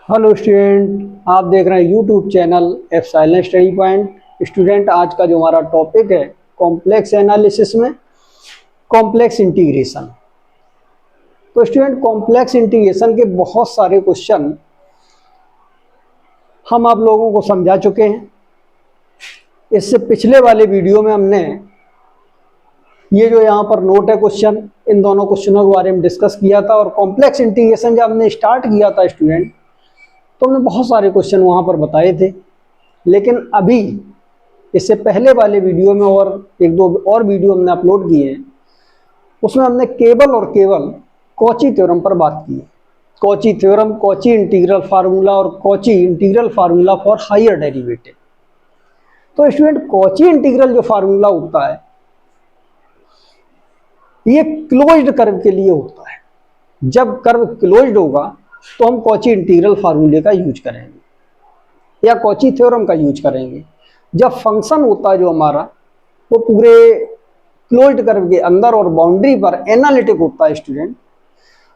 Hello student, आप देख रहे हैं YouTube channel epsilon study point. Student, आज का जो हमारा टॉपिक है कॉम्प्लेक्स एनालिसिस में कॉम्प्लेक्स इंटीग्रेशन। तो स्टूडेंट, कॉम्प्लेक्स इंटीग्रेशन के बहुत सारे क्वेश्चन हम आप लोगों को समझा चुके हैं। इससे पिछले वाले वीडियो में हमने ये जो यहाँ पर नोट है क्वेश्चन, इन दोनों क्वेश्चनों के बारे में डिस्कस किया था। और कॉम्प्लेक्स इंटीग्रेशन जब हमने स्टार्ट किया था स्टूडेंट, तो हमने बहुत सारे क्वेश्चन वहाँ पर बताए थे। लेकिन अभी इससे पहले वाले वीडियो में और एक दो और वीडियो हमने अपलोड किए हैं, उसमें हमने केवल और केवल कॉची थ्योरम पर बात की है। Cauchy theorem, Cauchy integral formula और Cauchy integral formula for higher derivative. तो स्टूडेंट, कॉची इंटीग्रल जो फार्मूला होता है ये क्लोज्ड कर्व के लिए होता है। जब कर्व क्लोज्ड होगा तो हम कॉची इंटीग्रल फार्मूले का यूज करेंगे या कॉची थ्योरम का यूज करेंगे। जब फंक्शन होता है जो हमारा वो पूरे क्लोज्ड कर्व के अंदर और बाउंड्री पर एनालिटिक होता है स्टूडेंट,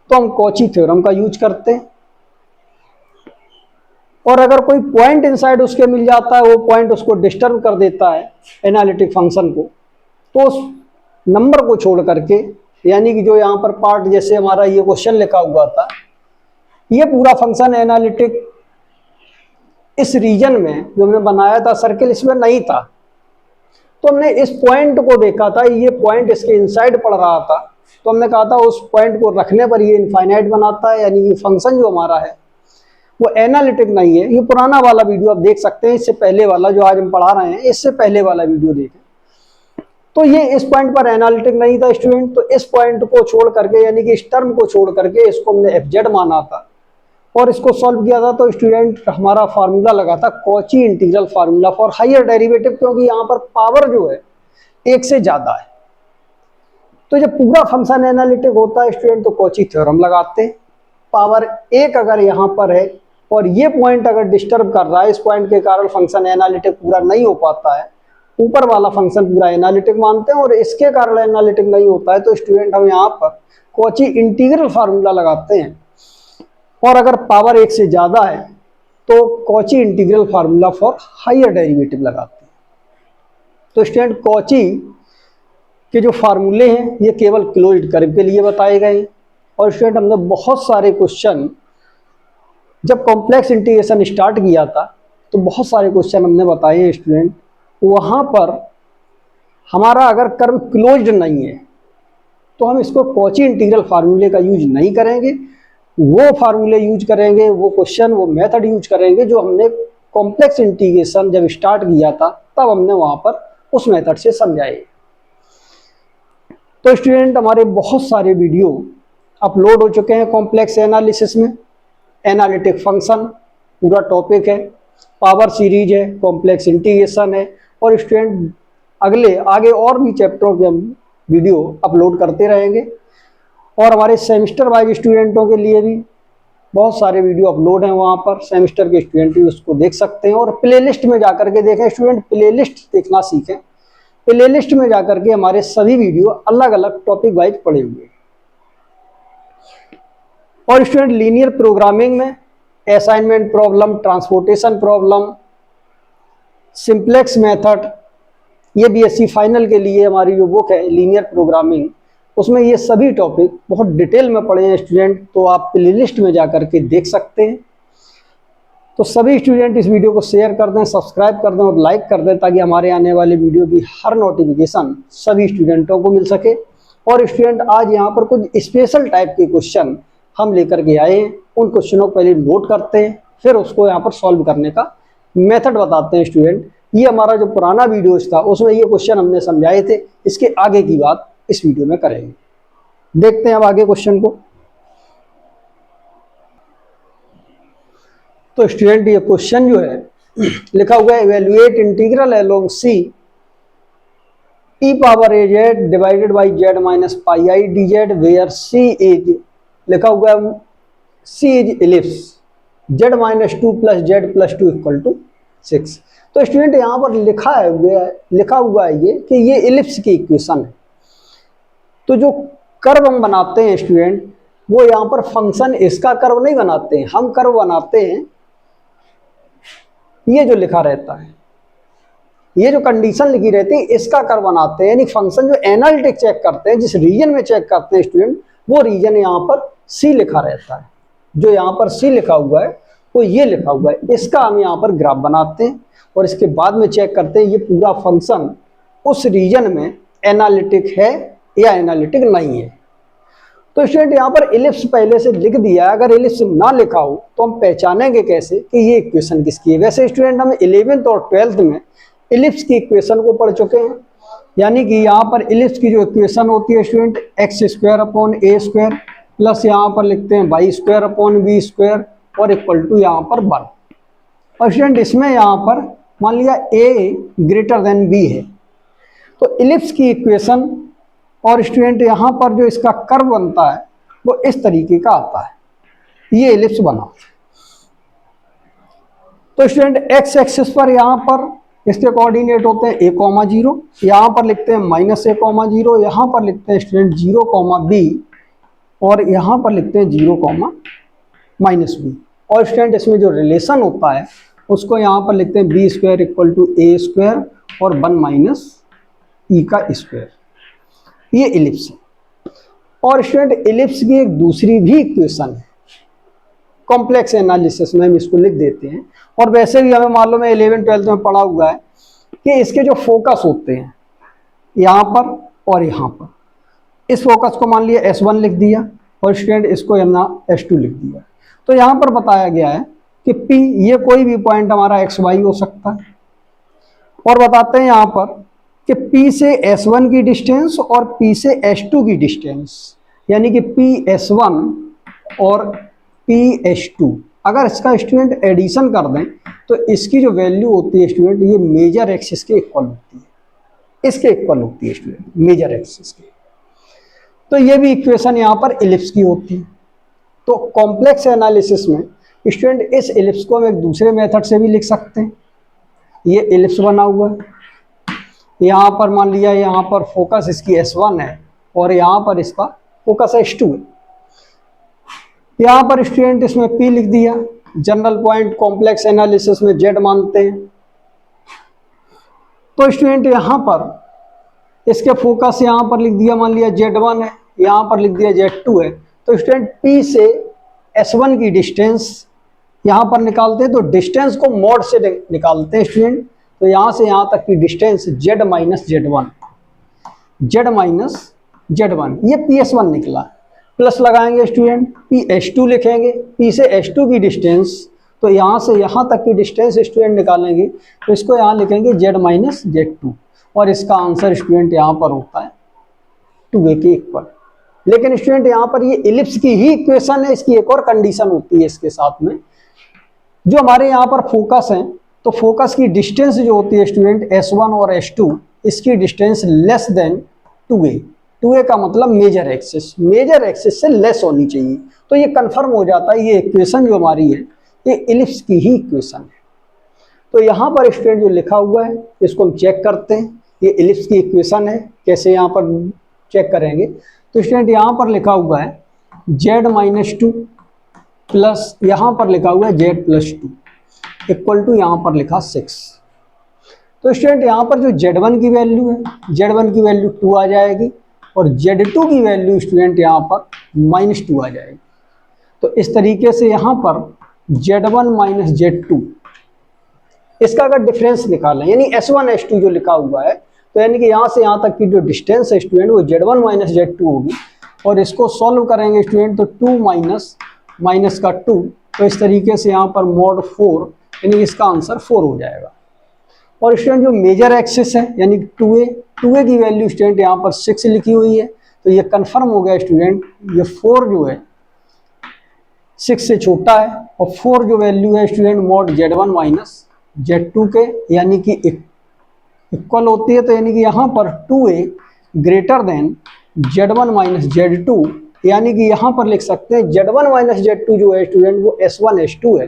तो हम कॉची थ्योरम का यूज करते हैं। और अगर कोई पॉइंट इनसाइड उसके मिल जाता है, वो पॉइंट उसको डिस्टर्ब कर देता है एनालिटिक फंक्शन को, तो उस नंबर को छोड़ करके, यानी कि जो यहाँ पर पार्ट, जैसे हमारा ये क्वेश्चन लिखा हुआ था, ये पूरा फंक्शन एनालिटिक इस रीजन में जो हमने बनाया था सर्किल, इसमें नहीं था। तो हमने इस पॉइंट को देखा था, ये पॉइंट इसके इनसाइड पड़ रहा था, तो हमने कहा था उस पॉइंट को रखने पर ये इनफाइनाइट बनाता है, यानी कि फंक्शन जो हमारा है वो एनालिटिक नहीं है। ये पुराना वाला वीडियो आप देख सकते हैं, इससे पहले वाला जो आज हम पढ़ा रहे हैं, इससे पहले वाला वीडियो देखें। तो ये इस पॉइंट पर एनालिटिक नहीं था स्टूडेंट। तो इस पॉइंट को छोड़ करके, यानी कि इस टर्म को छोड़ करके, इसको हमने एफ जेड माना था और इसको सॉल्व किया था। तो स्टूडेंट, हमारा फार्मूला लगा था Cauchy integral formula for higher derivative, क्योंकि यहाँ पर पावर जो है एक से ज्यादा है। तो जब पूरा फंक्शन एनालिटिक होता है स्टूडेंट, तो कॉची थ्योरम लगाते हैं। पावर एक अगर यहाँ पर है और ये पॉइंट अगर डिस्टर्ब कर रहा है, इस पॉइंट के कारण फंक्शन एनालिटिक पूरा नहीं हो पाता है, ऊपर वाला फंक्शन पूरा एनालिटिक मानते हैं और इसके कारण एनालिटिक नहीं होता है, तो स्टूडेंट हम यहाँ पर कॉची इंटीग्रल फार्मूला लगाते हैं। और अगर पावर एक से ज्यादा है तो Cauchy integral formula for higher derivative लगाते हैं। तो स्टूडेंट, कॉची के जो फार्मूले हैं ये केवल क्लोज्ड कर्व के लिए बताए गए हैं। और स्टूडेंट, हमने बहुत सारे क्वेश्चन, जब कॉम्प्लेक्स इंटीग्रेशन स्टार्ट किया था तो बहुत सारे क्वेश्चन हमने बताए हैं स्टूडेंट। वहां पर हमारा अगर कर्व क्लोज्ड नहीं है तो हम इसको कॉची इंटीग्रल फार्मूले का यूज नहीं करेंगे, वो फार्मूले यूज करेंगे, वो क्वेश्चन, वो मेथड यूज करेंगे जो हमने कॉम्प्लेक्स इंटीग्रेशन जब स्टार्ट किया था तब हमने वहां पर उस मेथड से समझाए। तो स्टूडेंट, हमारे बहुत सारे वीडियो अपलोड हो चुके हैं कॉम्प्लेक्स एनालिसिस में। एनालिटिक फंक्शन पूरा टॉपिक है, पावर सीरीज है, कॉम्प्लेक्स इंटीग्रेशन है। और स्टूडेंट, आगे और भी चैप्टरों के हम वीडियो अपलोड करते रहेंगे। और हमारे सेमेस्टर वाइज स्टूडेंटों के लिए भी बहुत सारे वीडियो अपलोड हैं, वहाँ पर सेमेस्टर के स्टूडेंट भी उसको देख सकते हैं। और प्लेलिस्ट में जाकर के देखें स्टूडेंट, प्लेलिस्ट देखना सीखें। प्लेलिस्ट में जाकर के हमारे सभी वीडियो अलग अलग टॉपिक वाइज पड़े हुए हैं। और स्टूडेंट, लीनियर प्रोग्रामिंग में assignment problem, transportation problem, simplex method, ये बीएससी फाइनल के लिए हमारी जो बुक है लीनियर प्रोग्रामिंग, उसमें ये सभी टॉपिक बहुत डिटेल में पढ़े हैं स्टूडेंट। तो आप प्लेलिस्ट में जाकर के देख सकते हैं। तो सभी स्टूडेंट इस वीडियो को शेयर कर दें, सब्सक्राइब कर दें और लाइक कर दें, ताकि हमारे आने वाले वीडियो की हर नोटिफिकेशन सभी स्टूडेंटों को मिल सके। और स्टूडेंट, आज यहाँ पर कुछ स्पेशल टाइप के क्वेश्चन हम लेकर के आए हैं। उन क्वेश्चनों को पहले नोट करते हैं, फिर उसको यहाँ पर सॉल्व करने का मेथड बताते हैं स्टूडेंट। ये हमारा जो पुराना वीडियो था उसमें ये क्वेश्चन हमने समझाए थे, इसके आगे की बात इस वीडियो में करेंगे। देखते हैं अब आगे क्वेश्चन को। तो स्टूडेंट, ये क्वेश्चन जो है लिखा हुआ है, evaluate integral along C e power A Z divided by Z minus pi I D Z, where C is, लिखा हुआ है C is ellipse, Z minus two plus Z plus two equal to 6। तो student, यहाँ पर लिखा हुआ है ये कि ये इलिप्स की इक्वेशन है। तो जो कर्व हम बनाते हैं स्टूडेंट, वो यहाँ पर फंक्शन इसका कर्व नहीं बनाते हैं, हम कर्व बनाते हैं ये जो लिखा रहता है, ये जो कंडीशन लिखी रहती है इसका कर्व बनाते हैं, यानी फंक्शन जो एनालिटिक चेक करते हैं, जिस रीजन में चेक करते हैं स्टूडेंट, वो रीजन यहाँ पर सी लिखा रहता है। जो यहाँ पर सी लिखा हुआ है वो ये लिखा हुआ है, इसका हम यहाँ पर ग्राफ बनाते हैं और इसके बाद में चेक करते हैं ये पूरा फंक्शन उस रीजन में एनालिटिक है या एनालिटिक नहीं है। तो स्टूडेंट यहाँ पर इलिप्स पहले से लिख दिया है, अगर इलिप्स ना लिखा हो तो हम पहचानेंगे कैसे कि ये इक्वेशन किसकी है। वैसे स्टूडेंट हम 11th और 12th में इलिप्स की इक्वेशन को पढ़ चुके हैं, यानी कि यहाँ पर इलिप्स की जो इक्वेशन होती है स्टूडेंट x² / a² प्लस यहाँ पर लिखते हैं y² / b² और इक्वल टू यहाँ पर 1। और स्टूडेंट इसमें यहाँ पर मान लिया a > b है, तो इलिप्स की इक्वेशन और स्टूडेंट यहाँ पर जो इसका कर्व बनता है वो इस तरीके का आता है, ये इलिप्स बना। तो स्टूडेंट x एक्सिस पर यहाँ पर इसके कोऑर्डिनेट होते हैं a, 0, यहाँ पर लिखते हैं -a, 0, यहाँ पर लिखते हैं स्टूडेंट 0, b और यहाँ पर लिखते हैं 0, -b। और स्टूडेंट इसमें जो रिलेशन होता है उसको यहाँ पर लिखते हैं b² = a² और 1 - e का स्क्वायर। ये इलिप्स है। और स्टूडेंट इलिप्स की एक दूसरी भी इक्वेशन है, कॉम्प्लेक्स एनालिसिस में हम इसको लिख देते हैं। और वैसे भी हमें मालूम है 11th 12th में पढ़ा हुआ है कि इसके जो फोकस होते हैं यहाँ पर और यहाँ पर, इस फोकस को मान लिया S1 लिख दिया और स्टूडेंट इसको हमने S2 लिख दिया। तो यहाँ पर बताया गया है कि P ये कोई भी पॉइंट हमारा XY हो सकता है। और बताते हैं यहाँ पर कि P से S1 की डिस्टेंस और P से S2 की डिस्टेंस, यानी कि PS1 और PS2, अगर इसका स्टूडेंट एडिशन कर दें तो इसकी जो वैल्यू होती है स्टूडेंट ये मेजर एक्सिस के इक्वल होती है, इसके इक्वल होती है स्टूडेंट मेजर एक्सिस के। तो ये भी इक्वेशन यहाँ पर इलिप्स की होती है। तो कॉम्प्लेक्स एनालिसिस में स्टूडेंट इस इलिप्स को हम एक दूसरे मेथड से भी लिख सकते हैं। ये इलिप्स बना हुआ है, यहाँ पर मान लिया यहाँ पर फोकस इसकी S1 है और यहाँ पर इसका फोकस S2 है। यहाँ पर स्टूडेंट इसमें P लिख दिया, जनरल पॉइंट कॉम्प्लेक्स एनालिसिस में Z मानते हैं। तो स्टूडेंट यहाँ पर इसके फोकस यहाँ पर लिख दिया, मान लिया Z1 है, यहाँ पर लिख दिया Z2 है। तो स्टूडेंट P से S1 की डिस्टेंस यहाँ पर निकालते हैं, तो डिस्टेंस को मॉड से निकालते हैं स्टूडेंट। तो यहाँ से यहाँ तक की डिस्टेंस Z - Z1 ये PS1 निकला, प्लस लगाएंगे स्टूडेंट PS2 लिखेंगे, P से S2 की डिस्टेंस, तो यहाँ से यहाँ तक की डिस्टेंस स्टूडेंट निकालेंगे तो इसको यहाँ लिखेंगे Z - Z2 और इसका आंसर स्टूडेंट यहाँ पर होता है 2a के इक्वल। लेकिन स्टूडेंट यहाँ पर ये इलिप्स की ही इक्वेशन है, इसकी एक और कंडीशन होती है इसके साथ में, जो हमारे यहाँ पर फोकस है तो फोकस की डिस्टेंस जो होती है स्टूडेंट S1 और S2, इसकी distance less than 2a। 2a का मतलब मेजर एक्सिस से लेस होनी चाहिए। तो ये कंफर्म हो जाता है, ये इक्वेशन जो हमारी है ये इलिप्स की ही इक्वेशन है। तो यहाँ पर स्टूडेंट जो लिखा हुआ है इसको हम चेक करते हैं, ये इलिप्स की इक्वेशन है। कैसे यहाँ पर चेक करेंगे, तो स्टूडेंट यहाँ पर लिखा हुआ है Z - 2 प्लस यहाँ पर लिखा हुआ है Z+2 इक्वल टू यहाँ पर लिखा 6। तो स्टूडेंट यहाँ पर जो Z1 की वैल्यू है, Z1 की वैल्यू 2 आ जाएगी और Z2 की वैल्यू स्टूडेंट यहाँ पर -2 आ जाएगी। तो इस तरीके से यहाँ पर Z1 - Z2 इसका अगर डिफरेंस निकालें, यानी S1 S2 जो लिखा हुआ है, तो यानी कि यहाँ से यहाँ तक की जो डिस्टेंस है स्टूडेंट वो Z1 - Z2 होगी। और इसको सॉल्व करेंगे स्टूडेंट तो 2 माइनस का 2, तो इस तरीके से यहाँ पर mod 4, यानी इसका आंसर 4 हो जाएगा। और स्टूडेंट जो मेजर एक्सिस है यानी 2a की वैल्यू स्टूडेंट यहाँ पर 6 लिखी हुई है, तो ये कंफर्म हो गया स्टूडेंट, ये 4 जो है 6 से छोटा है और 4 जो वैल्यू है स्टूडेंट mod Z1 - Z2 के यानी कि इक्वल होती है। तो यानी कि यहाँ पर 2a greater than Z1 - Z2, यानी कि यहाँ पर लिख सकते हैं Z1 - Z2 जो है स्टूडेंट वो S1 S2 है।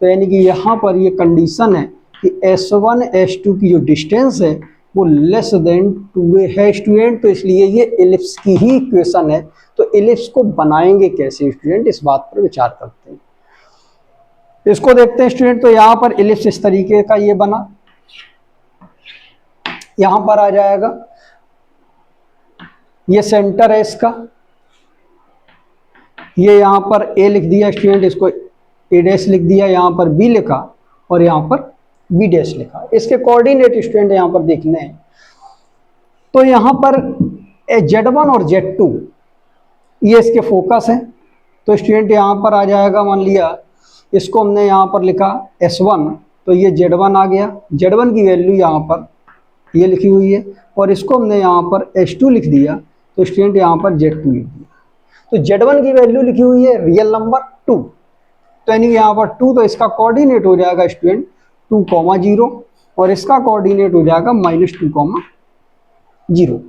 तो यानी कि यहाँ पर ये कंडीशन है कि S1 S2 की जो डिस्टेंस है वो लेस देन 2a है स्टूडेंट, तो इसलिए ये इलिप्स की ही इक्वेशन है। तो इलिप्स को बनाएंगे कैसे स्टूडेंट, इस बात पर विचार करते हैं। इसको देखते हैं स्टूडेंट। तो यहाँ पर इलिप्स इस तरीके का ये बना, यहां पर आ जाएगा, ये सेंटर है इसका, ये यहां पर ए लिख दिया स्टूडेंट, इसको ए डैश लिख दिया, यहां पर बी लिखा और यहां पर बी डैश लिखा। इसके कोऑर्डिनेट स्टूडेंट यहां पर देखने हैं। तो यहां पर Z1 और Z2 ये इसके फोकस है। तो स्टूडेंट यहां पर आ जाएगा, मान लिया इसको हमने यहां पर लिखा S1, तो ये Z1 आ गया। Z1 की वैल्यू यहां पर ये लिखी हुई है, और इसको हमने यहाँ पर S2 लिख दिया, तो स्टूडेंट यहाँ पर Z2 लिख दिया। तो Z1 की वैल्यू लिखी हुई है रियल नंबर 2, तो यानी यहाँ पर 2, तो इसका कोऑर्डिनेट हो जाएगा स्टूडेंट 2,0 और इसका कोऑर्डिनेट हो जाएगा -2,0।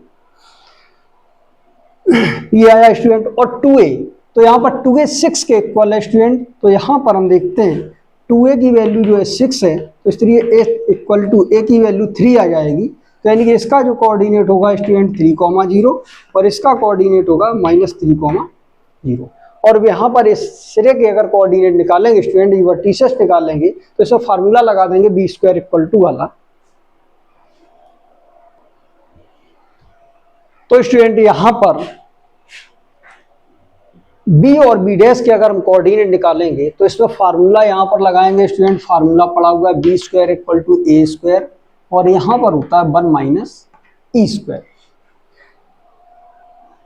ये आया स्टूडेंट। और 2a, तो यहाँ पर 2a 6 के इक्वल है स्टूडेंट। तो यहाँ पर हम देखते हैं 2a की वैल्यू जो है 6 है, तो इसलिए a इक्वल टू a की वैल्यू 3 आ जाएगी। तो यानी कि इसका जो कोऑर्डिनेट होगा स्टूडेंट 3,0 और इसका कोऑर्डिनेट होगा -3,0। और यहाँ पर इस सिरे के अगर कोऑर्डिनेट निकालेंगे स्टूडेंट, ये वर्टिसेस निकालेंगे, तो इसमें फार्मूला लगा देंगे b² इक्वल टू वाला। तो स्टूडेंट यहाँ पर b और b डैश के अगर हम कोऑर्डिनेट निकालेंगे, तो इसमें फार्मूला यहाँ पर लगाएंगे स्टूडेंट, फार्मूला पड़ा हुआ है b² इक्वल टू a², और यहाँ पर होता है 1 - e²।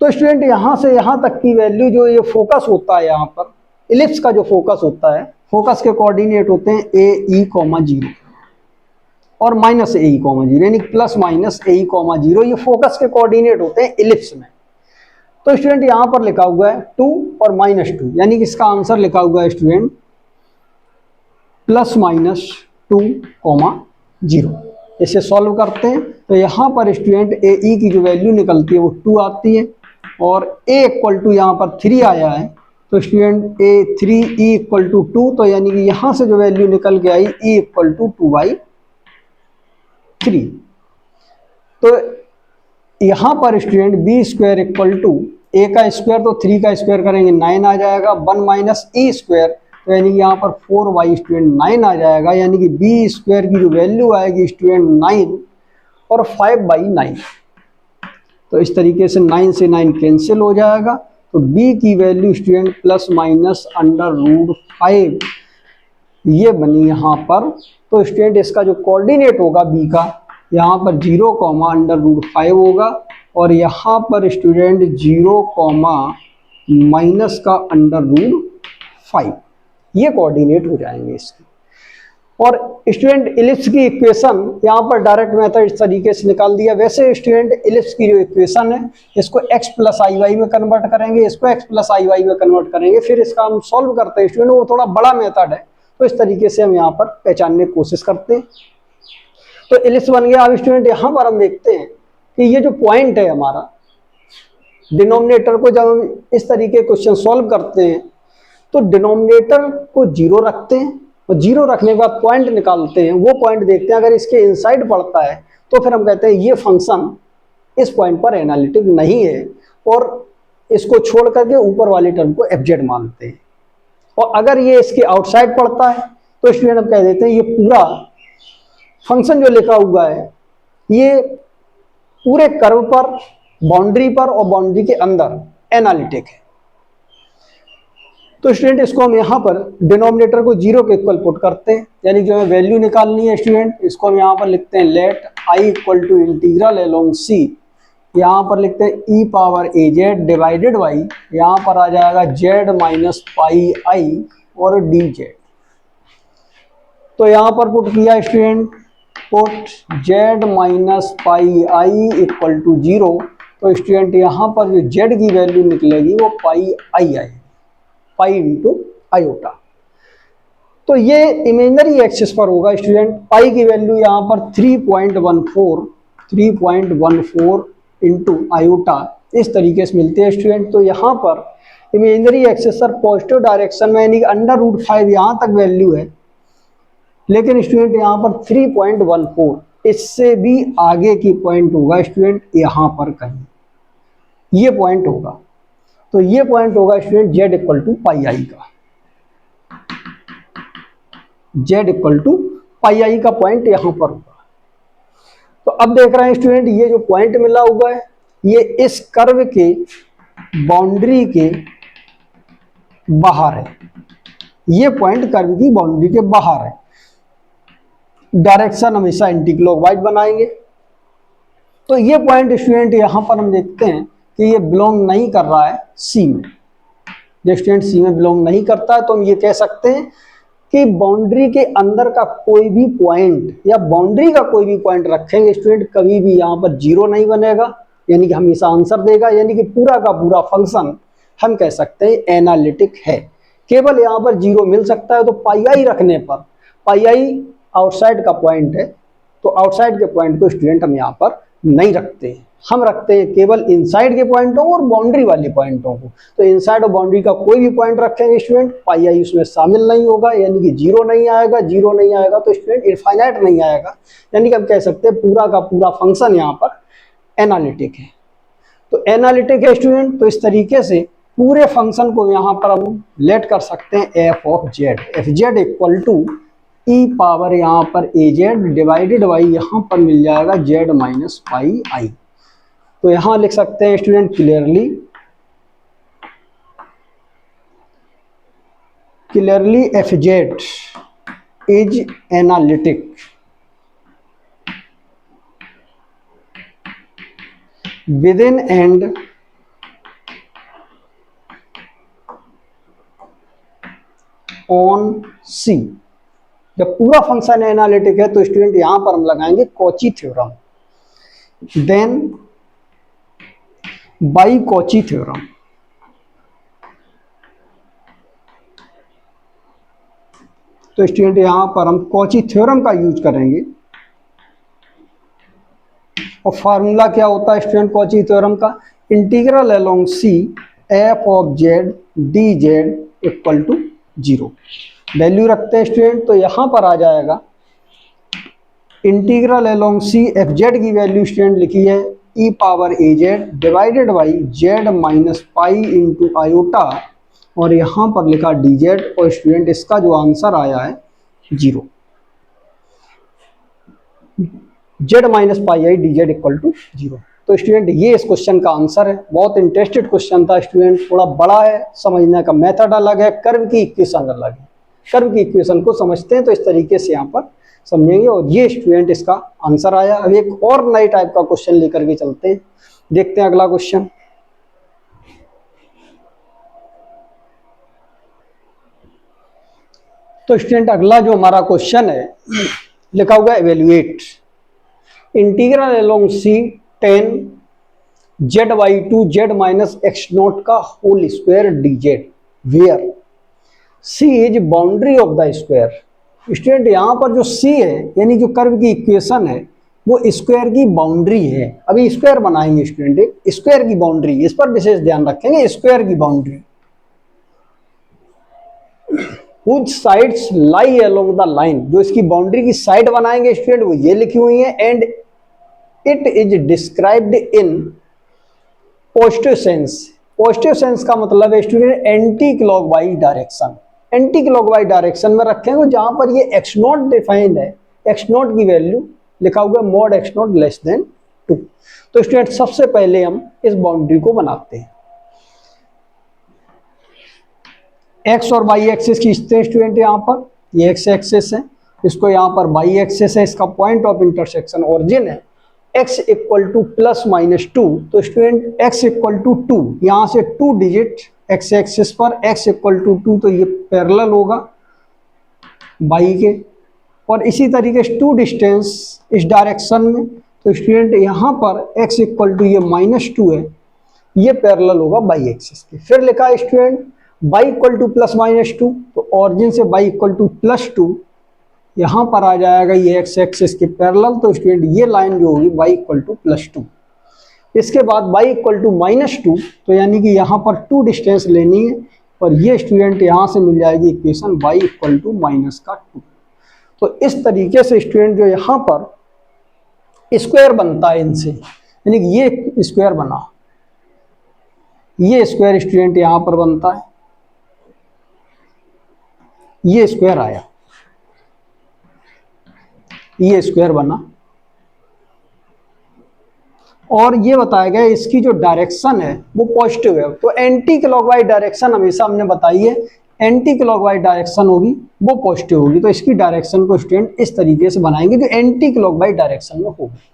तो स्टूडेंट यहाँ से यहाँ तक की वैल्यू जो ये फोकस होता है, यहाँ पर इलिप्स का जो फोकस होता है, फोकस के कोऑर्डिनेट होते हैं ae,0 और -ae,0, यानी +-ae,0, ये फोकस के कोऑर्डिनेट होते हैं इलिप्स में। तो स्टूडेंट यहाँ पर लिखा हुआ है 2 और -2, यानी कि इसका आंसर लिखा हुआ है स्टूडेंट +-2,0। इसे सॉल्व करते हैं, तो यहाँ पर स्टूडेंट ae की जो वैल्यू निकलती है वो 2 आती है, और a इक्वल टू यहाँ पर 3 आया है। तो स्टूडेंट a3e इक्वल टू 2, तो यानी कि यहाँ से जो वैल्यू निकल के आई e इक्वल टू 2/3। तो यहाँ पर student b² equal to a का स्क्वायर, तो 3 का स्क्वायर करेंगे 9 आ जाएगा, 1 - e², तो यानी कि यहाँ पर 4y स्टूडेंट 9 आ जाएगा, यानी कि b² की जो वैल्यू आएगी स्टूडेंट 9 और 5/9। तो इस तरीके से 9 से 9 कैंसिल हो जाएगा, तो b की वैल्यू स्टूडेंट ±√5 ये बनी यहाँ पर। तो स्टूडेंट इसका जो कोऑर्डिनेट होगा b का, यहाँ पर 0, √5 होगा, और यहाँ पर स्टूडेंट 0, -√5, ये कोऑर्डिनेट हो जाएंगे इसके। और स्टूडेंट इलिप्स की इक्वेशन यहाँ पर डायरेक्ट मेथड इस तरीके से निकाल दिया। वैसे स्टूडेंट इलिप्स की जो इक्वेशन है, इसको x + iy में कन्वर्ट करेंगे, इसको x + iy में कन्वर्ट करेंगे, फिर इसका हम सॉल्व करते हैं स्टूडेंट, वो थोड़ा बड़ा मेथड है, तो इस तरीके से हम यहाँ पर पहचानने की कोशिश करते हैं। तो इलिप्स बन गया। अब स्टूडेंट यहाँ पर हम देखते हैं कि ये जो पॉइंट है हमारा, डिनोमिनेटर को जब हम इस तरीके क्वेश्चन सॉल्व करते हैं, तो डिनोमिनेटर को 0 रखते हैं, और 0 रखने के बाद पॉइंट निकालते हैं, वो पॉइंट देखते हैं, अगर इसके इनसाइड पड़ता है तो फिर हम कहते हैं ये फंक्शन इस पॉइंट पर एनालिटिक नहीं है, और इसको छोड़ करके ऊपर वाले टर्म को एफजेड मानते हैं। और अगर ये इसके आउटसाइड पड़ता है तो स्टूडेंट हम कह देते हैं ये पूरा फंक्शन जो लिखा हुआ है ये पूरे कर्व पर, बाउंड्री पर और बाउंड्री के अंदर एनालिटिक है। तो स्टूडेंट इसको हम यहाँ पर डिनोमिनेटर को 0 के इक्वल पुट करते हैं, यानी जो है वैल्यू निकालनी है स्टूडेंट, इसको हम यहाँ पर लिखते हैं let i equal to integral along c, यहाँ पर लिखते हैं e⁻az डिवाइडेड बाई, यहाँ पर आ जाएगा z - πi और dz। तो यहाँ पर पुट किया student, put z - πi equal to 0, तो स्टूडेंट यहाँ पर जो z की वैल्यू निकलेगी वो πi आएगी, पाई इंटू आयोटा। तो ये इमेजिनरी एक्सिस पर होगा स्टूडेंट। पाई की वैल्यू यहाँ पर 3.14 इंटू आयोटा इस तरीके से मिलते हैं स्टूडेंट। तो यहाँ पर इमेजिनरी एक्सिस पर पॉजिटिव डायरेक्शन में, यानी कि √5 यहाँ तक वैल्यू है, लेकिन स्टूडेंट यहाँ पर 3.14 इससे भी आगे की पॉइंट होगा स्टूडेंट, यहाँ पर कहीं ये पॉइंट होगा। तो ये पॉइंट होगा स्टूडेंट z इक्वल टू पाई आई का, z इक्वल टू पाई आई का पॉइंट यहां पर होगा। तो अब देख रहे हैं स्टूडेंट, ये जो पॉइंट मिला हुआ है ये इस कर्व के बाउंड्री के बाहर है, ये पॉइंट कर्व की बाउंड्री के बाहर है। डायरेक्शन हमेशा एंटी क्लॉकवाइज बनाएंगे। तो ये पॉइंट स्टूडेंट यहां पर हम देखते हैं कि ये बिलोंग नहीं कर रहा है सी में। जो स्टूडेंट सी में बिलोंग नहीं करता है तो हम ये कह सकते हैं कि बाउंड्री के अंदर का कोई भी पॉइंट या बाउंड्री का कोई भी पॉइंट रखेंगे स्टूडेंट, कभी भी यहाँ पर जीरो नहीं बनेगा, यानी कि हमेशा आंसर देगा, यानी कि पूरा का पूरा फंक्शन हम कह सकते हैं एनालिटिक है। केवल यहाँ पर जीरो मिल सकता है, तो पाई आई रखने पर, पाई आई आउटसाइड का पॉइंट है, तो आउटसाइड के पॉइंट को स्टूडेंट हम यहाँ पर नहीं रखते, हम रखते हैं केवल इनसाइड के पॉइंटों और बाउंड्री वाले पॉइंटों को। तो इनसाइड और बाउंड्री का कोई भी पॉइंट रखेंगे स्टूडेंट, पाई आई उसमें शामिल नहीं होगा, यानी कि जीरो नहीं आएगा। जीरो नहीं आएगा तो स्टूडेंट इनफाइनाइट नहीं आएगा, यानी कि हम कह सकते हैं पूरा का पूरा फंक्शन यहाँ पर एनालिटिक है। तो एनालिटिक है स्टूडेंट, तो इस तरीके से पूरे फंक्शन को यहाँ पर हम लेट कर सकते हैं F of Z, F Z equal to E power यहाँ पर ए जेड डिवाइडेड बाई यहाँ पर मिल जाएगा जेड माइनस पाई आई। तो यहां लिख सकते हैं student clearly F Z is analytic within and on C. जब पूरा फंक्शन एनालिटिक है तो स्टूडेंट यहां पर हम लगाएंगे Cauchy theorem, then by Cauchy theorem. तो स्टूडेंट यहां पर हम कॉची थ्योरम का यूज करेंगे, और फार्मूला क्या होता है स्टूडेंट कॉची थ्योरम का, integral along C F of Z D Z equal to zero. Value रखते हैं स्टूडेंट, तो यहां पर आ जाएगा integral along C F Z की वैल्यू स्टूडेंट लिखी है E power A Z divided by Z minus pi into iota, और यहाँ पर लिखा डी जेड, और स्टूडेंट इसका जो आंसर आया है zero, Z minus pi I D Z equal to zero. तो स्टूडेंट ये इस क्वेश्चन का आंसर है। बहुत इंटरेस्टेड क्वेश्चन था स्टूडेंट, थोड़ा बड़ा है, समझने का मेथड अलग है, कर्व की इक्वेशन अलग है। कर्व की इक्वेशन को समझते हैं तो इस तरीके से यहाँ पर समझेंगे, और ये स्टूडेंट इसका आंसर आया। अब एक और नए टाइप का क्वेश्चन लेकर के चलते हैं, देखते हैं अगला क्वेश्चन। तो स्टूडेंट अगला जो हमारा क्वेश्चन है लिखा हुआ है evaluate integral along C tan Z Y two Z minus X naught का whole square D Z where C is boundary of the square. Student यहाँ पर जो सी है यानी जो कर्व की इक्वेशन है वो स्क्वायर की बाउंड्री है। अभी स्क्वायर बनाएंगे स्टूडेंट, एक स्क्वायर की बाउंड्री, इस पर विशेष ध्यान रखेंगे, स्क्वायर की boundary. Which sides lie along the line, जो इसकी बाउंड्री की साइड बनाएंगे स्टूडेंट वो ये लिखी हुई है, and it is described in positive sense. Positive sense का मतलब है student anti clockwise direction. Anti clockwise direction में रखेंगे जहां पर ये एक्स नॉट डिफाइंड है, एक्स नॉट की वैल्यू लिखा हुआ है mod x naught less than 2। तो स्टूडेंट सबसे पहले हम इस बाउंड्री को बनाते हैं, एक्स और वाई एक्सिस खींचते हैं स्टूडेंट। यहाँ पर ये एक्स एक्सिस है, इसको यहाँ पर वाई एक्सिस है, इसका पॉइंट ऑफ इंटरसेक्शन ओरिजिन है x equal two plus minus 2। तो स्टूडेंट x इक्वल टू 2, यहाँ से 2 डिजिट x एक्सिस पर x इक्वल टू 2, तो ये पैरेलल होगा y के, और इसी तरीके से 2 डिस्टेंस इस डायरेक्शन में। तो स्टूडेंट यहाँ पर x इक्वल टू ये -2 है, ये पैरेलल होगा y एक्सिस के। फिर लिखा है student y equal two plus minus 2, तो ऑरिजिन से y इक्वल टू प्लस 2 यहाँ पर आ जाएगा ये x एक्सिस के पैरेलल। तो स्टूडेंट ये लाइन जो होगी y इक्वल टू प्लस 2, इसके बाद y इक्वल टू -2, तो यानी कि यहाँ पर 2 डिस्टेंस लेनी है, और ये स्टूडेंट यहाँ से मिल जाएगी इक्वेशन y इक्वल टू -2। तो इस तरीके से स्टूडेंट जो यहाँ पर स्क्वायर बनता है इनसे, यानी कि ये स्क्वायर बना, ये स्क्वायर स्टूडेंट यहां पर बनता है, ये स्क्वायर आया, ये स्क्वायर बना, और ये बताया गया इसकी जो डायरेक्शन है वो पॉजिटिव है। तो एंटी क्लॉकवाइज डायरेक्शन हमेशा हमने बताई है, एंटी क्लॉकवाइज डायरेक्शन होगी वो पॉजिटिव होगी। तो इसकी डायरेक्शन को स्टूडेंट इस तरीके से बनाएंगे जो एंटी क्लॉकवाइज डायरेक्शन में होगी।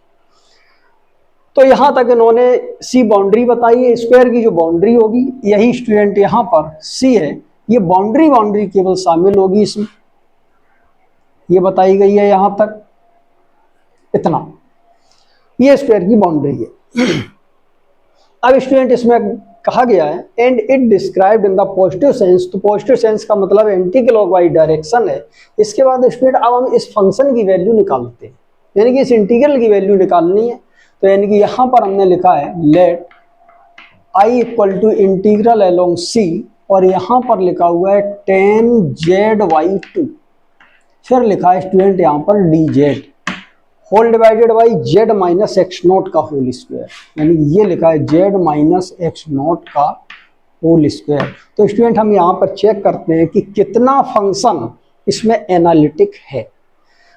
तो यहां तक इन्होंने सी बाउंड्री बताई है, स्क्वायर की जो बाउंड्री होगी यही स्टूडेंट यहां पर सी है, ये बाउंड्री केवल शामिल होगी इसमें, ये बताई गई है यहां तक इतना, ये स्क्वायर की बाउंड्री है। अब स्टूडेंट इसमें कहा गया है and it described in the positive sense, तो पॉजिटिव सेंस का मतलब एंटी क्लॉकवाइज डायरेक्शन है। इसके बाद स्टूडेंट अब हम इस फंक्शन की वैल्यू निकालते हैं, यानी कि इस इंटीग्रल की वैल्यू निकालनी है। तो यानी कि यहां पर हमने लिखा है let I equal to integral along C, और यहां पर लिखा हुआ है tan z/2, फिर लिखा है स्टूडेंट यहां पर dz whole divided by z minus X naught का होल स्क्वायर, यानी ये लिखा है z माइनस एक्स नोट का होल स्क्वायर। तो स्टूडेंट हम यहाँ पर चेक करते हैं कि कितना फंक्शन इसमें एनालिटिक है।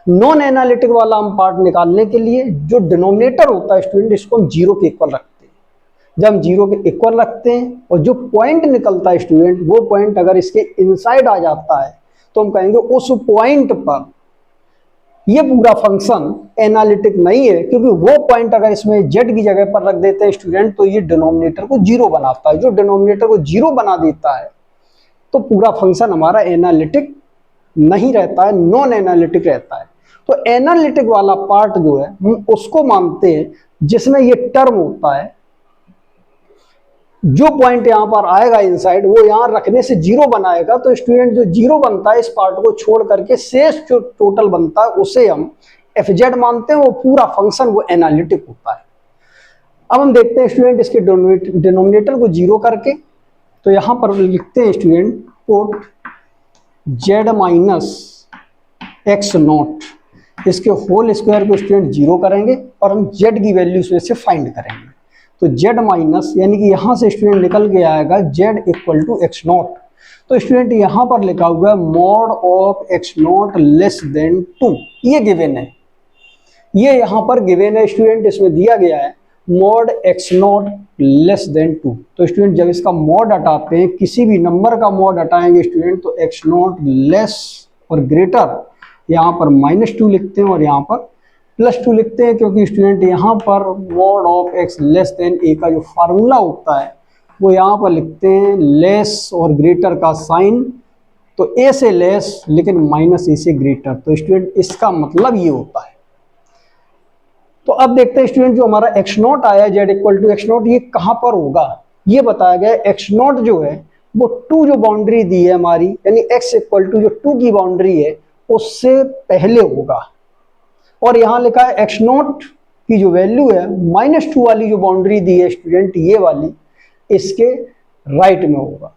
नॉन एनालिटिक वाला हम पार्ट निकालने के लिए जो डिनोमिनेटर होता है स्टूडेंट इसको हम जीरो के इक्वल रखते हैं। जब हम जीरो के इक्वल रखते हैं और जो पॉइंट निकलता है स्टूडेंट वो पॉइंट अगर इसके इनसाइड आ जाता है तो हम कहेंगे उस पॉइंट पर ये पूरा फंक्शन एनालिटिक नहीं है, क्योंकि वो पॉइंट अगर इसमें जेड की जगह पर रख देते हैं स्टूडेंट तो ये डिनोमिनेटर को जीरो बनाता है। जो डिनोमिनेटर को जीरो बना देता है तो पूरा फंक्शन हमारा एनालिटिक नहीं रहता है, नॉन एनालिटिक रहता है। तो एनालिटिक वाला पार्ट जो है हम उसको मानते हैं जिसमें ये टर्म होता है, जो पॉइंट यहां पर आएगा इनसाइड वो यहां रखने से जीरो बनाएगा। तो स्टूडेंट जो जीरो बनता है इस पार्ट को छोड़ करके शेष जो टोटल बनता है उसे हम fz मानते हैं, वो पूरा फंक्शन वो एनालिटिक होता है। अब हम देखते हैं स्टूडेंट इसके डिनोमिनेटर को जीरो करके, तो यहां पर लिखते हैं student put z minus X note, इसके होल स्क्वायर को स्टूडेंट जीरो करेंगे और हम z की वैल्यू इसमें से फाइंड करेंगे। तो z माइनस यानी कि यहाँ से स्टूडेंट निकल के आएगा z equal to X naught. तो स्टूडेंट यहाँ पर लिखा हुआ है mod of X naught less than 2, ये गिवन है, ये यहाँ पर गिवन है स्टूडेंट, इसमें दिया गया है mod x naught less than 2। तो स्टूडेंट जब इसका मॉड हटाते हैं, किसी भी नंबर का मॉड हटाएंगे स्टूडेंट तो एक्स नॉट लेस और ग्रेटर यहाँ पर -2 लिखते हैं और यहाँ पर +2 लिखते हैं, क्योंकि स्टूडेंट यहाँ पर mod of X less than A का जो फार्मूला होता है वो यहाँ पर लिखते हैं लेस और ग्रेटर का साइन, तो ए से लेस लेकिन -ए से ग्रेटर। तो स्टूडेंट इसका मतलब ये होता है। तो अब देखते हैं स्टूडेंट जो हमारा एक्स नॉट आया z equal to X naught, ये कहाँ पर होगा ये बताया गया। एक्स नॉट जो है वो 2 जो बाउंड्री दी है हमारी, यानी x इक्वल टू जो 2 की बाउंड्री है उससे पहले होगा, और यहाँ लिखा है एक्स नॉट की जो वैल्यू है -2 वाली जो बाउंड्री दी है स्टूडेंट ये वाली इसके राइट में होगा,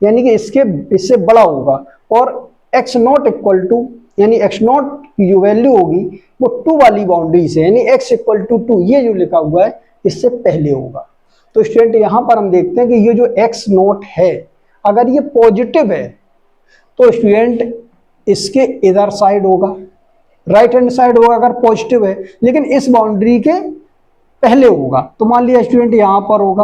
यानी कि इससे बड़ा होगा। और एक्स नॉट इक्वल टू यानी एक्स नॉट की जो वैल्यू होगी वो 2 वाली बाउंड्री से, यानी x इक्वल टू 2 ये जो लिखा हुआ है इससे पहले होगा। तो स्टूडेंट यहाँ पर हम देखते हैं कि ये जो एक्स नॉट है अगर ये पॉजिटिव है तो स्टूडेंट इसके इधर साइड होगा, राइट हैंड साइड होगा अगर पॉजिटिव है, लेकिन इस बाउंड्री के पहले होगा। तो मान लिया स्टूडेंट यहां पर होगा,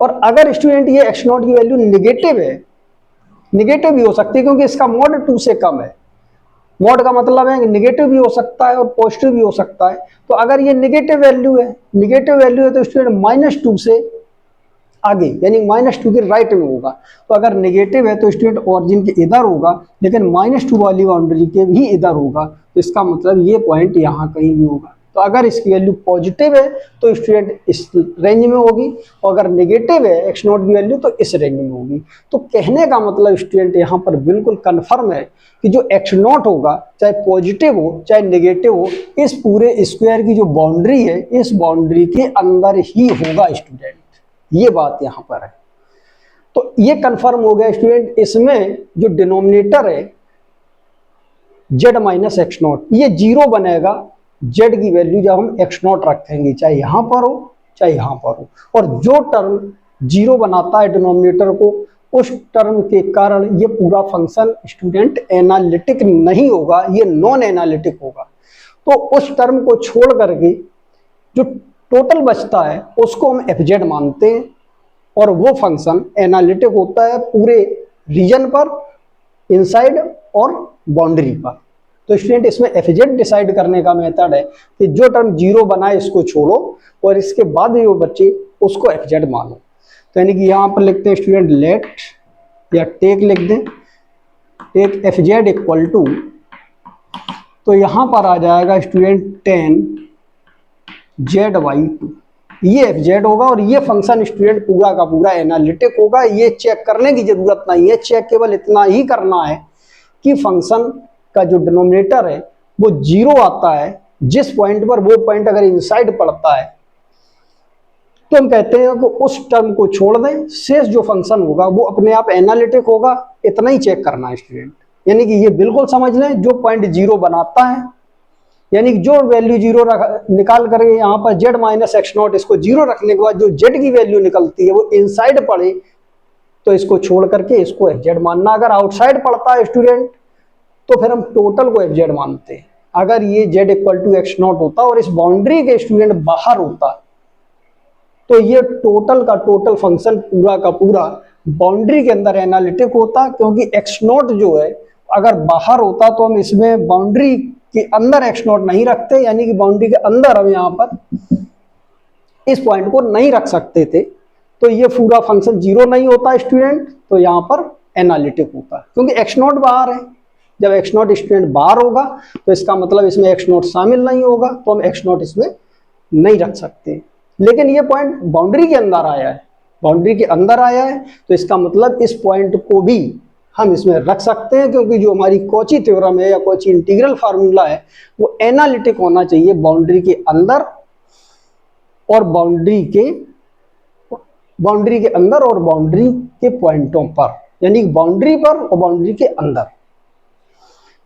और अगर स्टूडेंट ये एक्स नॉट की वैल्यू निगेटिव है, निगेटिव भी हो सकती है क्योंकि इसका मॉड 2 से कम है, मॉड का मतलब है निगेटिव भी हो सकता है और पॉजिटिव भी हो सकता है। तो अगर ये निगेटिव वैल्यू है तो स्टूडेंट -2 से आगे यानी -2 के राइट में होगा। तो अगर नेगेटिव है तो स्टूडेंट ऑरिजिन के इधर होगा, लेकिन -2 वाली बाउंड्री के भी इधर होगा, तो इसका मतलब ये पॉइंट यहाँ कहीं भी होगा। तो अगर इसकी वैल्यू पॉजिटिव है तो स्टूडेंट इस रेंज में होगी, और अगर नेगेटिव है एक्स नॉट की वैल्यू तो इस रेंज में होगी। तो कहने का मतलब स्टूडेंट यहाँ पर बिल्कुल कन्फर्म है कि जो एक्स नॉट होगा चाहे पॉजिटिव हो चाहे नेगेटिव हो, इस पूरे स्क्वायर की जो बाउंड्री है इस बाउंड्री के अंदर ही होगा स्टूडेंट, ये बात यहाँ पर है। तो ये कंफर्म हो गया स्टूडेंट, इसमें जो डिनोमिनेटर है z माइनस x0 ये 0 बनेगा z की वैल्यू जब हम x0 रखेंगे, चाहे यहाँ पर हो चाहे यहाँ पर हो, और जो टर्म जीरो बनाता है डिनोमिनेटर को, उस टर्म के कारण ये पूरा फंक्शन स्टूडेंट एनालिटिक नहीं होगा, ये नॉन एनालिटिक होगा। तो उस टर्म को छोड़ करके जो टोटल बचता है उसको हम एफजेड मानते हैं, और वो फंक्शन एनालिटिक होता है पूरे रीजन पर, इनसाइड और बाउंड्री पर। तो स्टूडेंट इसमें एफजेड डिसाइड करने का मेथड है कि जो टर्म जीरो बनाए इसको छोड़ो और इसके बाद जो बच्चे उसको एफजेड मानो। तो यानी कि यहाँ पर लिखते हैं स्टूडेंट लेट या टेक लिख दें, टेक एफजेड इक्वल टू, तो यहाँ पर आ जाएगा स्टूडेंट 10 ZY2, ये एफजेड होगा और ये फंक्शन स्टूडेंट पूरा का पूरा एनालिटिक होगा। ये चेक करने की जरूरत नहीं है, चेक केवल इतना ही करना है कि फंक्शन का जो डिनोमिनेटर है वो जीरो आता है, जिस पॉइंट पर वो पॉइंट अगर इनसाइड पड़ता है तो हम कहते हैं कि उस टर्म को छोड़ दें, शेष जो फंक्शन होगा वो अपने आप एनालिटिक होगा। इतना ही चेक करना है स्टूडेंट, यानी कि ये बिल्कुल समझ लें जो पॉइंट जीरो बनाता है, यानी कि जो वैल्यू जीरो निकाल करके यहाँ पर z माइनस एक्स नॉट, इसको जीरो रखने के बाद जो z की वैल्यू निकलती है वो इनसाइड पड़े तो इसको छोड़ करके इसको एफजेड मानना। अगर आउटसाइड पड़ता है स्टूडेंट तो फिर हम टोटल को एफजेड मानते हैं। अगर ये z equal to X naught होता और इस बाउंड्री के स्टूडेंट बाहर होता तो ये टोटल का टोटल फंक्शन पूरा का पूरा बाउंड्री के अंदर एनालिटिक होता, क्योंकि एक्स नॉट जो है अगर बाहर होता तो हम इसमें बाउंड्री के अंदर एक्स नॉट नहीं रखते, यानी कि बाउंड्री के अंदर हम यहाँ पर इस पॉइंट को नहीं रख सकते थे, तो ये पूरा फंक्शन जीरो नहीं होता स्टूडेंट, तो यहाँ पर एनालिटिक होता है क्योंकि एक्स नॉट बाहर है। जब एक्स नॉट स्टूडेंट बाहर होगा तो इसका मतलब इसमें एक्स नॉट शामिल नहीं होगा, तो हम एक्स नॉट इसमें नहीं रख सकते। लेकिन ये पॉइंट बाउंड्री के अंदर आया है, बाउंड्री के अंदर आया है तो इसका मतलब इस पॉइंट को भी हम इसमें रख सकते हैं, क्योंकि जो हमारी कॉची थ्योरम है या कॉची इंटीग्रल फार्मूला है वो एनालिटिक होना चाहिए बाउंड्री के अंदर और बाउंड्री के अंदर और बाउंड्री के पॉइंटों पर, यानी बाउंड्री पर और बाउंड्री के अंदर।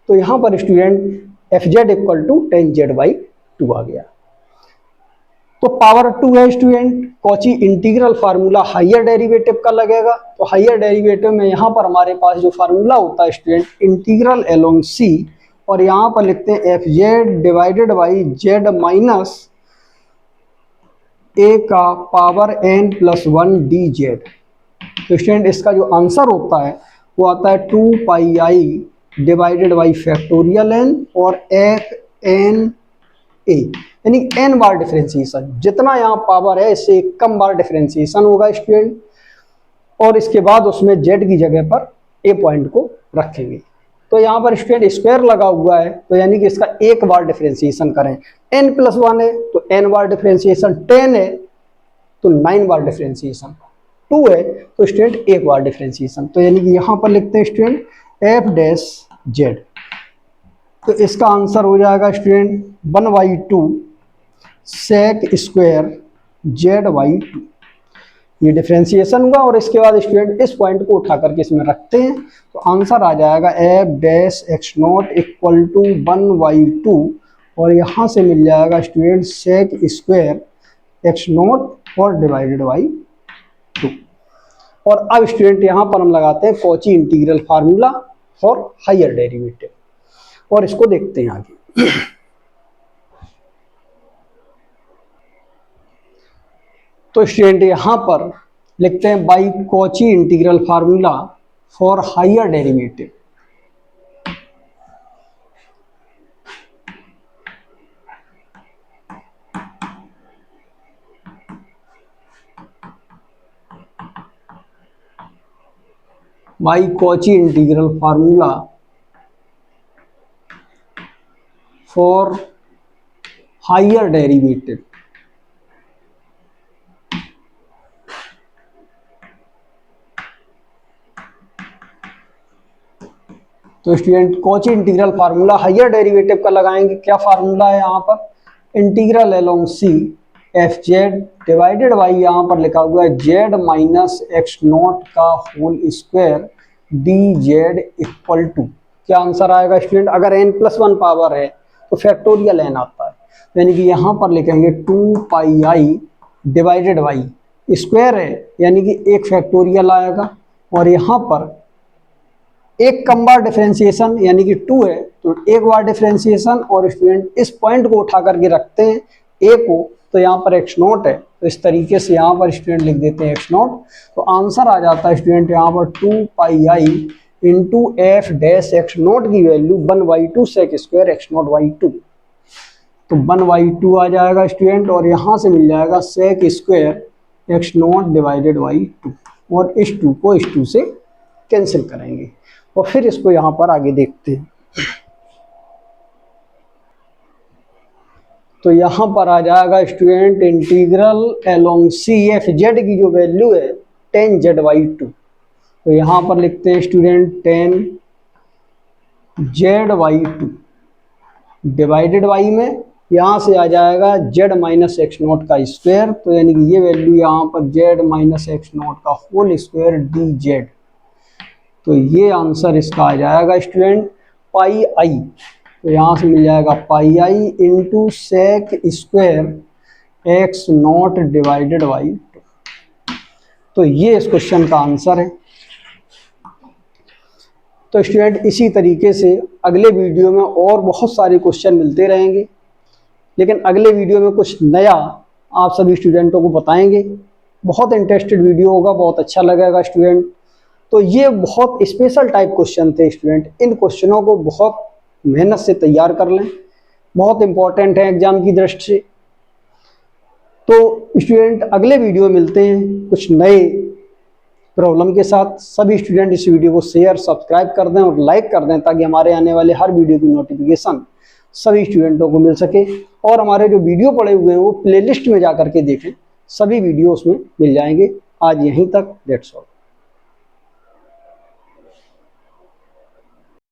तो यहां पर student F Z equal to 10Z/2 आ गया। तो पावर 2 है student, Cauchy integral formula higher derivative का लगेगा। तो हायर डेरिवेटिव में यहाँ पर हमारे पास जो फार्मूला होता है स्टूडेंट इंटीग्रल अलोंग सी, और यहाँ पर लिखते हैं F Z divided by Z minus A का पावर n+1 dz। तो स्टूडेंट इसका जो आंसर होता है वो आता है 2πi divided by factorial n और n a, यानी n बार डिफरेंशिएशन, जितना यहाँ पावर है इससे कम बार डिफरेंशिएशन होगा स्टूडेंट, और इसके बाद उसमें z की जगह पर a पॉइंट को रखेंगे। तो यहाँ पर स्टूडेंट स्क्वायर लगा हुआ है, तो यानी कि इसका एक बार डिफरेंशिएशन करें, n+1 है तो n बार डिफरेंशिएशन, 10 है तो 9 बार डिफरेंशिएशन, 2 है तो स्टूडेंट एक बार डिफरेंशिएशन। तो यानी कि यहाँ पर लिखते हैं स्टूडेंट f-z, तो इसका आंसर हो जाएगा स्टूडेंट 1/2 sec स्क्वायर z/2। ये डिफरेंशिएशन हुआ और इसके बाद स्टूडेंट इस पॉइंट को उठा करके इसमें रखते हैं, तो आंसर आ जाएगा f-x0 इक्वल टू 1/2, और यहाँ से मिल जाएगा स्टूडेंट sec स्क्वायर x0 और डिवाइडेड बाई 2। और अब स्टूडेंट यहाँ पर हम लगाते हैं Cauchy integral formula for higher derivative, और इसको देखते हैं आगे। तो स्टूडेंट यहाँ पर लिखते हैं by Cauchy integral formula for higher derivative. By Cauchy integral formula for higher derivative. तो student Cauchy integral formula higher derivative का लगाएंगे। क्या फार्मूला है यहाँ पर, integral along C F Z divided by यहाँ पर लिखा हुआ है जेड माइनस x0 का whole square D Z equal to, क्या आंसर आएगा स्टूडेंट, अगर n+1 पावर है तो फैक्टोरियल n आता है, यानी कि यहाँ पर लिखेंगे 2πi डिवाइडेड बाई स्क्वायर है यानी कि 1 फैक्टोरियल आएगा, और यहाँ पर एक कम बार डिफरेंशिएशन यानी कि 2 है तो एक बार डिफरेंशिएशन, और स्टूडेंट इस पॉइंट को उठा करके रखते हैं ए को, तो यहाँ पर x नॉट है तो इस तरीके से यहाँ पर स्टूडेंट लिख देते हैं x नॉट। तो आंसर आ जाता है स्टूडेंट यहाँ पर 2 pi I into F dash X naught की value 1/2 sec square x naught by 2। तो 1/2 आ जाएगा स्टूडेंट, और यहाँ से मिल जाएगा sec square x naught divided by 2, और इस 2 को इस 2 से कैंसिल करेंगे और फिर इसको यहाँ पर आगे देखते हैं। तो यहाँ पर आ जाएगा student integral along C F Z की जो वैल्यू है tan z/2। तो यहाँ पर लिखते हैं student tan z/2 divided by में यहाँ से आ जाएगा z माइनस एक्स नॉट का स्क्वायर, तो यानी कि ये वैल्यू यहाँ पर z माइनस एक्स नॉट का होल स्क्वायर dz। तो ये आंसर इसका आ जाएगा स्टूडेंट पाई आई, तो यहाँ से मिल जाएगा pi I into sec square X naught divided by 2। तो ये इस क्वेश्चन का आंसर है। तो स्टूडेंट इसी तरीके से अगले वीडियो में और बहुत सारे क्वेश्चन मिलते रहेंगे, लेकिन अगले वीडियो में कुछ नया आप सभी स्टूडेंटों को बताएंगे। बहुत इंटरेस्टेड वीडियो होगा, बहुत अच्छा लगेगा स्टूडेंट। तो ये बहुत स्पेशल टाइप क्वेश्चन थे स्टूडेंट, इन क्वेश्चनों को बहुत मेहनत से तैयार कर लें, बहुत इंपॉर्टेंट है एग्जाम की दृष्टि से। तो स्टूडेंट अगले वीडियो मिलते हैं कुछ नए प्रॉब्लम के साथ। सभी स्टूडेंट इस वीडियो को शेयर सब्सक्राइब कर दें और लाइक कर दें ताकि हमारे आने वाले हर वीडियो की नोटिफिकेशन सभी स्टूडेंटों को मिल सके, और हमारे जो वीडियो पड़े हुए हैं वो प्लेलिस्ट में जा करके देखें, सभी वीडियो उसमें मिल जाएंगे। आज यहीं तक, दैट्स ऑल।